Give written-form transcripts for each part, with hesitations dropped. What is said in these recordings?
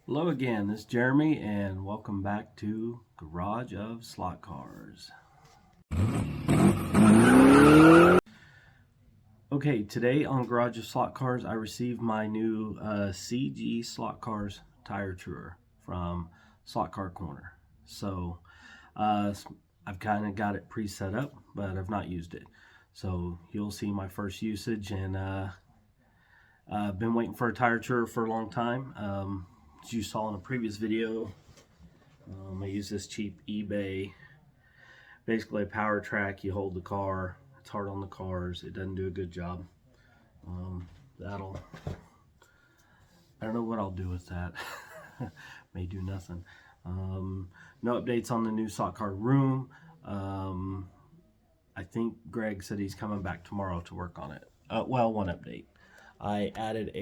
Hello again, this is Jeremy, and welcome back to Garage of Slot Cars. Okay, today on Garage of Slot Cars, I received my new CG Slot Cars tire truer from Slot Car Corner. So I've kind of got it pre-set up, but I've not used it. So you'll see my first usage, and I've been waiting for a tire truer for a long time. As you saw in a previous video, I use this cheap eBay, basically a power track. You hold the car, it's hard on the cars, it doesn't do a good job. I don't know what I'll do with that. May do nothing. No updates on the new slot car room. I think Greg said he's coming back tomorrow to work on it. Well, one update. I added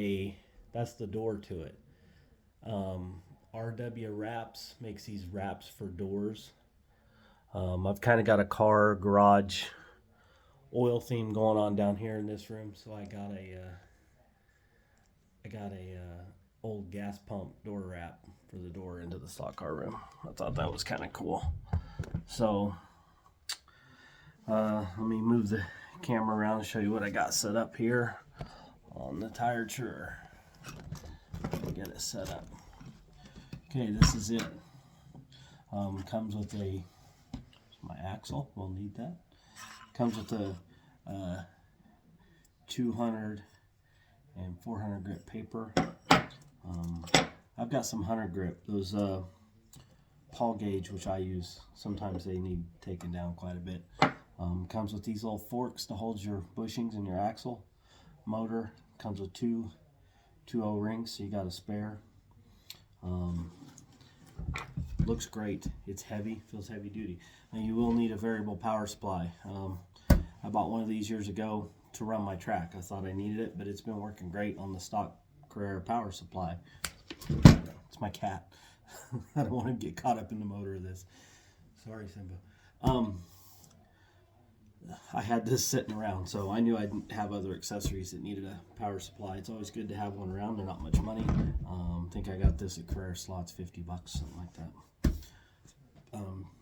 that's the door to it. RW Wraps makes these wraps for doors. I've kind of got a car garage oil theme going on down here in this room, so I got a old gas pump door wrap for the door into the slot car room. I thought that was kind of cool. So let me move the camera around and show you what I got set up here on the tire truer. Get it set up. Okay, this is it. Comes with my axle. We'll need that. Comes with a 200 and 400 grit paper. I've got some 100 grip. Those Paul Gage, which I use. Sometimes they need taken down quite a bit. Comes with these little forks to hold your bushings and your axle. Motor comes with two O-rings, so you got a spare. Looks great. It's heavy, feels heavy duty. And you will need a variable power supply. I bought one of these years ago to run my track. I thought I needed it, but it's been working great on the stock Carrera power supply. It's my cat. I don't want to get caught up in the motor of this. Sorry, Simba. I had this sitting around, so I knew I'd have other accessories that needed a power supply. It's always good to have one around. They're not much money. I think I got this at Carrera Slots, $50, something like that.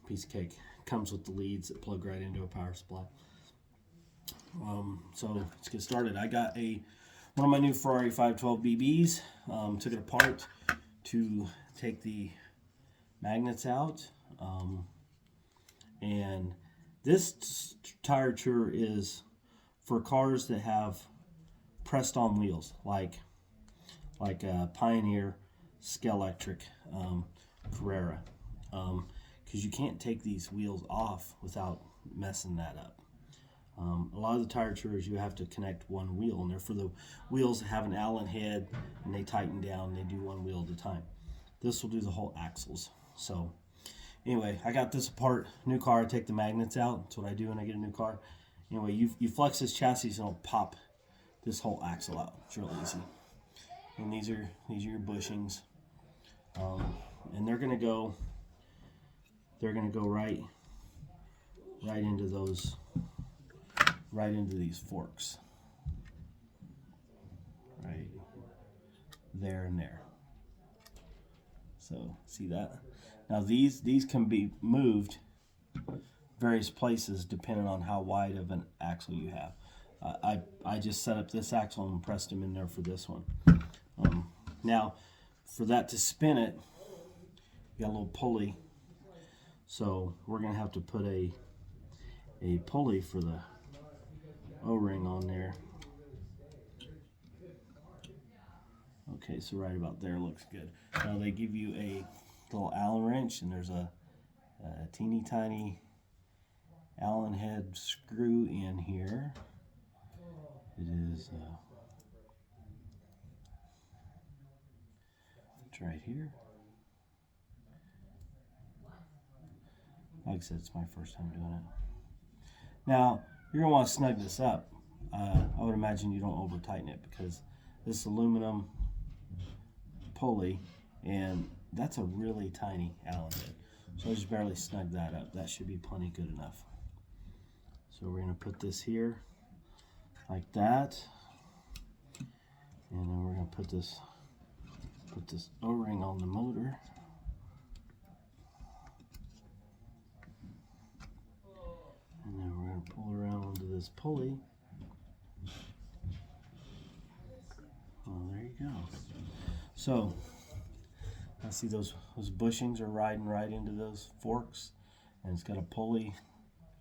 Piece of cake. Comes with the leads that plug right into a power supply. So let's get started. I got one of my new Ferrari 512 BBs. Took it apart to take the magnets out, and this tire truer is for cars that have pressed on wheels, like Pioneer, Skelectric, Carrera, because you can't take these wheels off without messing that up. A lot of the tire truers, you have to connect one wheel, and they're for the wheels that have an Allen head and they tighten down, they do one wheel at a time. This will do the whole axles. So anyway, I got this apart. New car, I take the magnets out. That's what I do when I get a new car. Anyway, you flex this chassis and it'll pop this whole axle out. It's real easy. And these are your bushings. And they're gonna go right into these forks. Right there and there. So see that? Now these can be moved various places depending on how wide of an axle you have. I just set up this axle and pressed them in there for this one. Now for that to spin it, you got a little pulley. So we're gonna have to put a pulley for the O-ring on there. Okay, so right about there looks good. Now they give you a little Allen wrench, and there's a teeny tiny Allen head screw in here. It is it's right here. Like I said, it's my first time doing it. Now you're gonna want to snug this up. I would imagine you don't over tighten it, because this aluminum pulley, and that's a really tiny Allen head. So I just barely snug that up. That should be plenty good enough. So we're going to put this here like that, and then we're going to put put this O-ring on the motor. And then we're going to pull around onto this pulley. Oh, there you go. So, I see those bushings are riding right into those forks, and it's got a pulley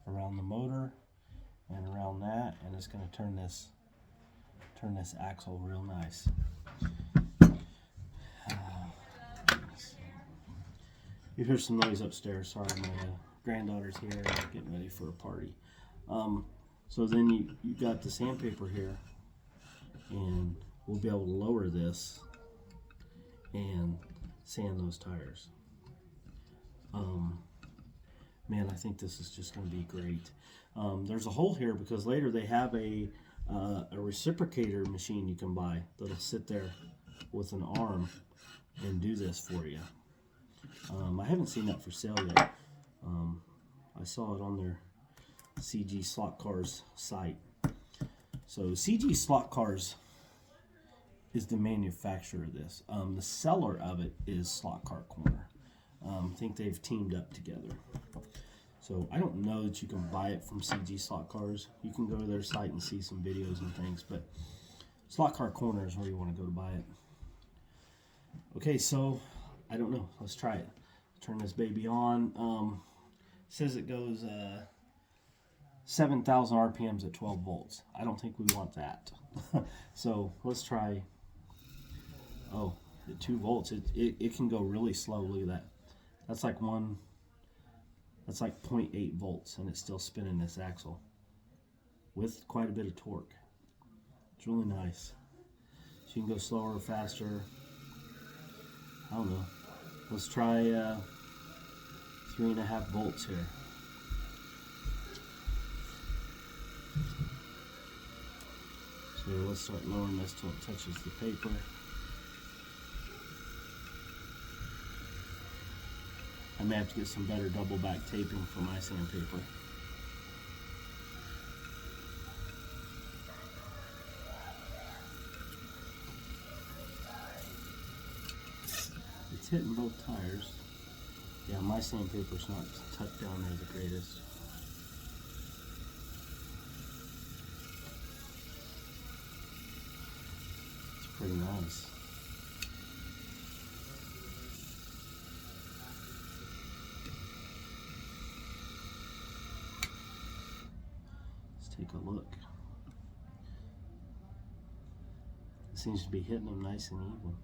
around the motor and around that, and it's going to turn this axle real nice. You hear some noise upstairs. Sorry, my granddaughter's here getting ready for a party. So then you got the sandpaper here, and we'll be able to lower this and sand those tires. Man, I think this is just going to be great. There's a hole here because later they have a reciprocator machine you can buy that'll sit there with an arm and do this for you. I haven't seen that for sale yet. I saw it on their CG slotcars site. So CG slotcars is the manufacturer of this. The seller of it is Slotcar Corner. I think they've teamed up together. So I don't know that you can buy it from CG slotcars. You can go to their site and see some videos and things, but Slotcar Corner is where you want to go to buy it. Okay, so I don't know. Let's try it. Turn this baby on. It says it goes 7,000 RPMs at 12 volts. I don't think we want that. So let's try. Oh, at 2 volts, it can go really slow. Look at that. That's like 0.8 volts, and it's still spinning this axle with quite a bit of torque. It's really nice. So you can go slower or faster. I don't know. Let's try 3.5 volts here. So let's start lowering this till it touches the paper. I may have to get some better double back taping for my sandpaper. It's hitting both tires. Yeah, my sandpaper's not tucked down there the greatest. It's pretty nice. Let's take a look. It seems to be hitting them nice and even.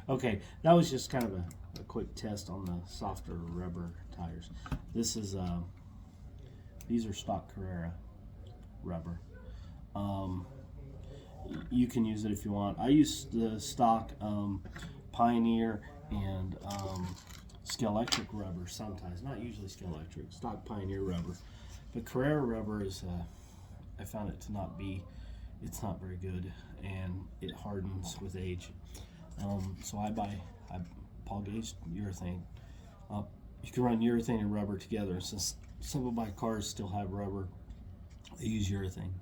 Okay, that was just kind of a quick test on the softer rubber tires. This is these are stock Carrera rubber. You can use it if you want. I use the stock Pioneer and Scalextric rubber sometimes. Not usually Scalextric, stock Pioneer rubber. But Carrera rubber is I found it to not be. It's not very good, and it hardens with age. So I buy Paul Gage urethane. You can run urethane and rubber together. Since some of my cars still have rubber, I use urethane.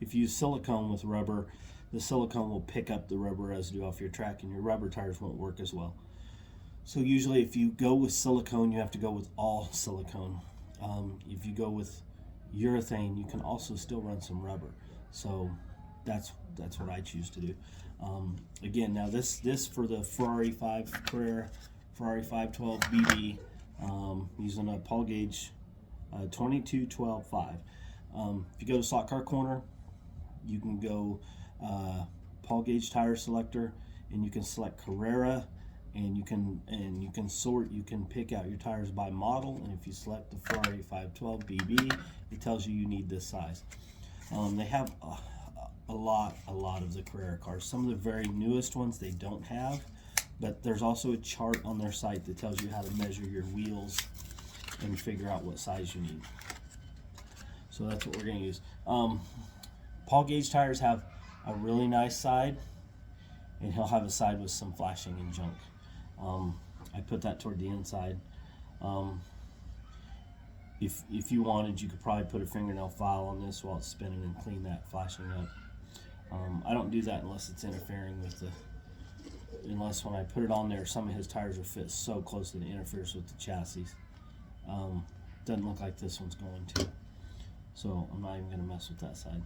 If you use silicone with rubber, the silicone will pick up the rubber residue off your track, and your rubber tires won't work as well. So usually if you go with silicone, you have to go with all silicone. If you go with urethane, you can also still run some rubber. So that's what I choose to do. Again, now this for the Ferrari 5 Carrera, Ferrari 512 BB, using a Paul Gage 2212.5. If you go to Slotcar Corner, you can go Paul Gage tire selector, and you can select Carrera, and you can sort. You can pick out your tires by model, and if you select the Ferrari 512 BB, it tells you need this size. They have a lot of the Carrera cars. Some of the very newest ones they don't have, but there's also a chart on their site that tells you how to measure your wheels and figure out what size you need. So that's what we're going to use. Paul Gage tires have a really nice side, and he'll have a side with some flashing and junk. I put that toward the inside. If you wanted, you could probably put a fingernail file on this while it's spinning and clean that flashing up. I don't do that unless it's interfering with unless when I put it on there, some of his tires will fit so close that it interferes with the chassis. Doesn't look like this one's going to. So I'm not even going to mess with that side.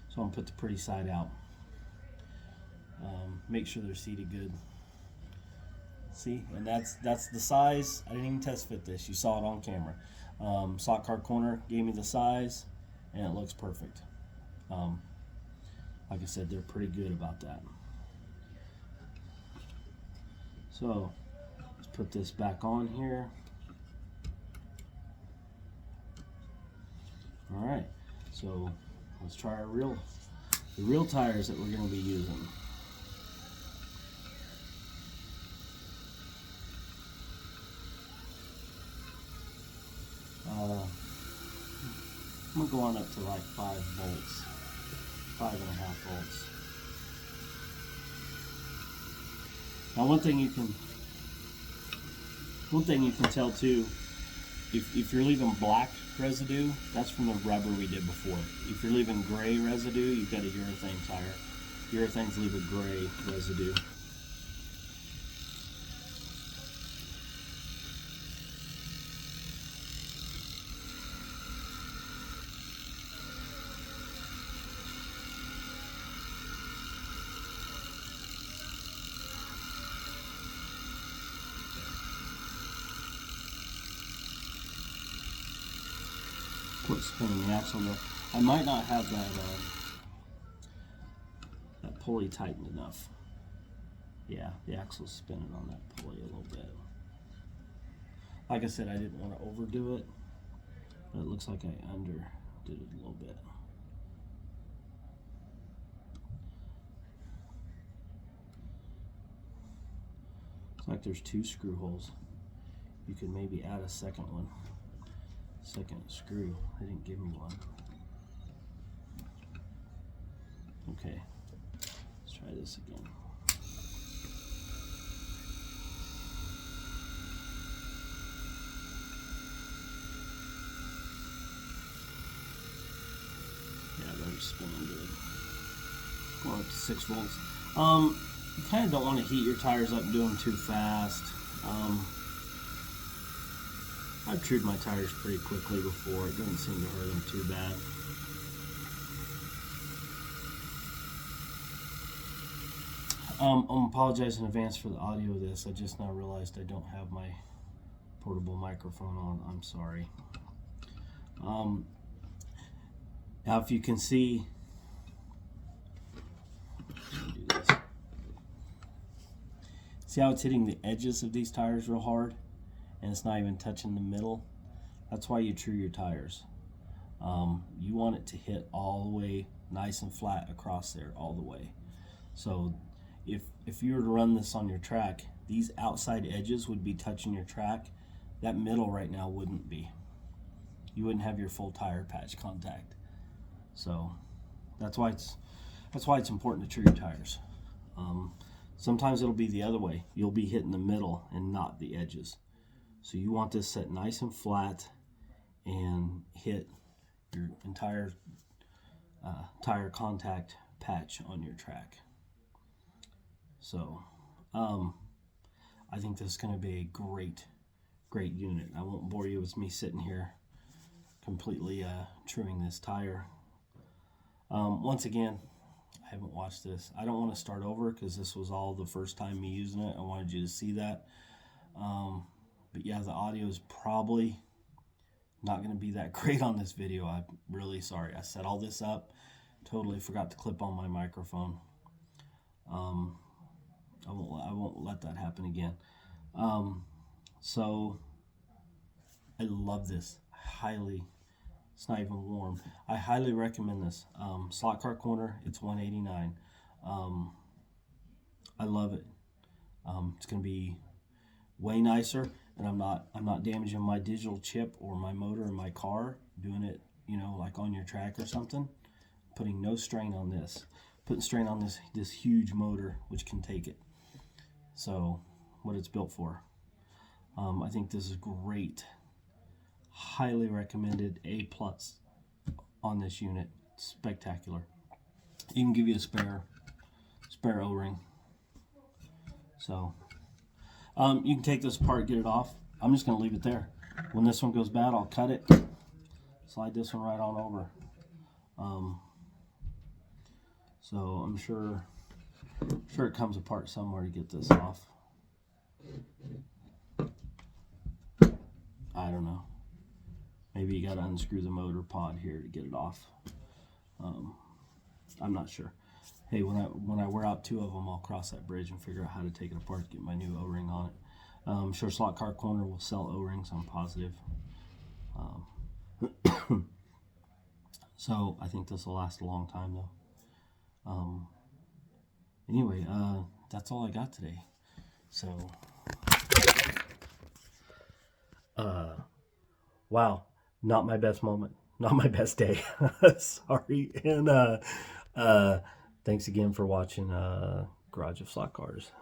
So I'm going to put the pretty side out. Make sure they're seated good. See, and that's the size. I didn't even test fit this. You saw it on camera. Slot car corner gave me the size, and it looks perfect. Like I said, they're pretty good about that. So let's put this back on here. All right, so let's try our the real tires that we're going to be using. I'm going to go on up to like 5 volts, 5.5 volts. Now one thing you can tell too, if you're leaving black residue, that's from the rubber we did before. If you're leaving gray residue, you've got a urethane tire. Urethanes leave a gray residue. Quit spinning the axle though. I might not have that pulley tightened enough. Yeah, the axle's spinning on that pulley a little bit. Like I said, I didn't want to overdo it, but it looks like I underdid it a little bit. Looks like there's 2 screw holes. You could maybe add a second one. Second screw. They didn't give me one. Okay, let's try this again. Yeah, they're spinning good. Going up to 6 volts. You kind of don't want to heat your tires up and do them too fast. I've chewed my tires pretty quickly before. It doesn't seem to hurt them too bad. I apologize in advance for the audio of this. I just now realized I don't have my portable microphone on. I'm sorry. Now if you can see, see how it's hitting the edges of these tires real hard? And it's not even touching the middle. That's why you true your tires. You want it to hit all the way nice and flat across there, all the way. So if you were to run this on your track, these outside edges would be touching your track. That middle right now wouldn't be. You wouldn't have your full tire patch contact. So that's why it's important to true your tires. Sometimes it'll be the other way. You'll be hitting the middle and not the edges. So you want this set nice and flat and hit your entire tire contact patch on your track. So I think this is going to be a great unit. I won't bore you with me sitting here completely truing this tire. Once again, I haven't watched this. I don't want to start over because this was all the first time me using it. I wanted you to see that. But yeah, the audio is probably not going to be that great on this video. I'm really sorry. I set all this up, totally forgot to clip on my microphone. I won't let that happen again. So I love this. It's not even warm. I highly recommend this. Slot car corner, it's $189. I love it. It's going to be way nicer, and I'm not damaging my digital chip or my motor in my car doing it, you know, like on your track or something. Putting no strain on this. Putting strain on this huge motor, which can take it. So what it's built for. I think this is great. Highly recommended. A+ on this unit. Spectacular. Even give you a spare O-ring. So you can take this apart, get it off. I'm just going to leave it there. When this one goes bad, I'll cut it, slide this one right on over. So I'm sure it comes apart somewhere to get this off. I don't know. Maybe you got to unscrew the motor pod here to get it off. I'm not sure. Hey, when I wear out 2 of them, I'll cross that bridge and figure out how to take it apart, get my new O-ring on it. I'm sure Slot Car Corner will sell O-rings, I'm positive. So I think this will last a long time though. Anyway, that's all I got today. So, wow, not my best moment, not my best day. Sorry. And thanks again for watching Garage of Slot Cars.